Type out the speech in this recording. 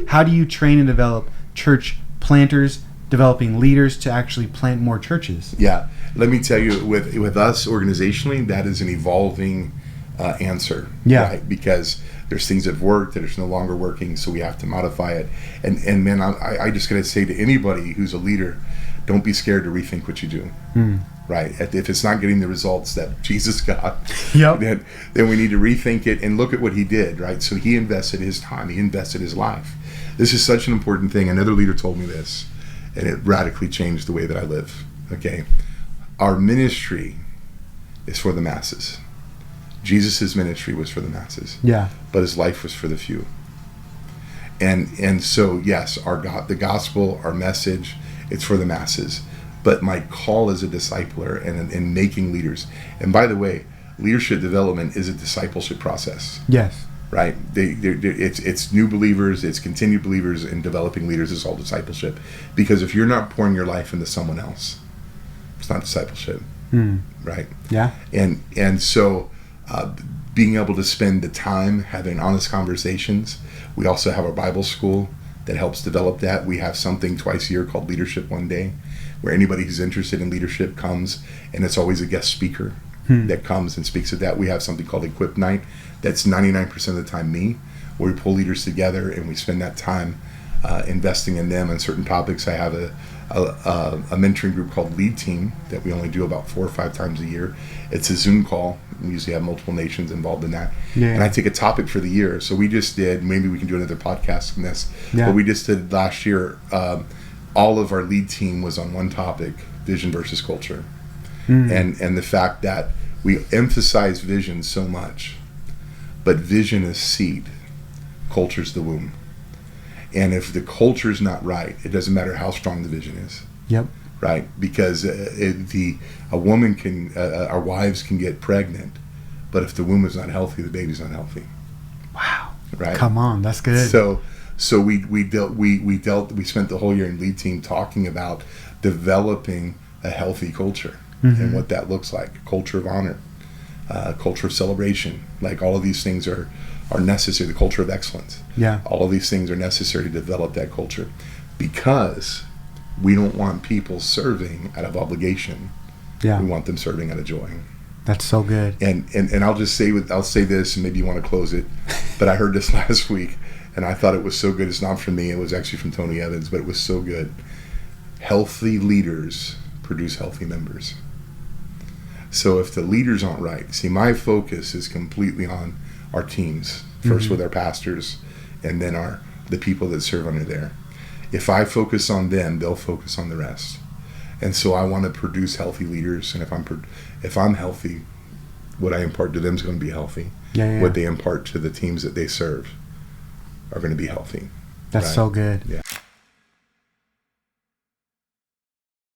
how do you train and develop church planters, developing leaders to actually plant more churches? Yeah, let me tell you, with us organizationally, that is an evolving answer. Yeah. Right? Because there's things that have worked that are no longer working, so we have to modify it. And man, I just gotta say to anybody who's a leader, don't be scared to rethink what you do. Right? If it's not getting the results that Jesus got, Yep. then we need to rethink it and look at what he did. Right? So he invested his time, he invested his life. This is such an important thing. Another leader told me this, and it radically changed the way that I live. Okay, our ministry is for the masses. Jesus' ministry was for the masses. Yeah. But his life was for the few. And so yes, the gospel, our message, it's for the masses. But my call as a discipler and in making leaders. And by the way, leadership development is a discipleship process. Yes. Right? It's new believers, it's continued believers, and developing leaders is all discipleship. Because if you're not pouring your life into someone else, it's not discipleship. Right? Yeah. And so being able to spend the time having honest conversations. We also have our Bible school that helps develop that. We have something twice a year called Leadership One Day, where anybody who's interested in leadership comes, and it's always a guest speaker that comes and speaks at that. We have something called Equip Night. That's 99% of the time me, where we pull leaders together and we spend that time investing in them on certain topics. I have a mentoring group called Lead Team that we only do about 4 or 5 times a year. It's a Zoom call. We usually have multiple nations involved in that. Yeah. And I take a topic for the year. So we just did, maybe we can do another podcast on this, but we just did last year, all of our lead team was on one topic, vision versus culture. And the fact that we emphasize vision so much, but vision is seed, culture's the womb. And if the culture's not right, it doesn't matter how strong the vision is. Yep. Right? Because a woman can, our wives can get pregnant, but if the womb is not healthy, the baby's not healthy. Wow. Right? Come on, that's good. So we spent the whole year in Lead Team talking about developing a healthy culture and what that looks like. A culture of honor, culture of celebration. Like all of these things are necessary. The culture of excellence. Yeah. All of these things are necessary to develop that culture, because we don't want people serving out of obligation. Yeah. We want them serving out of joy. That's so good. And I'll say this, and maybe you want to close it, but I heard this last week, and I thought it was so good. It's not from me. It was actually from Tony Evans, but it was so good. Healthy leaders produce healthy members. So if the leaders aren't right, see, my focus is completely on our teams, first with our pastors, and then the people that serve under there. If I focus on them, they'll focus on the rest. And so I want to produce healthy leaders. And if I'm healthy, what I impart to them is going to be healthy. Yeah. What they impart to the teams that they serve are going to be healthy. That's right? so good. Yeah.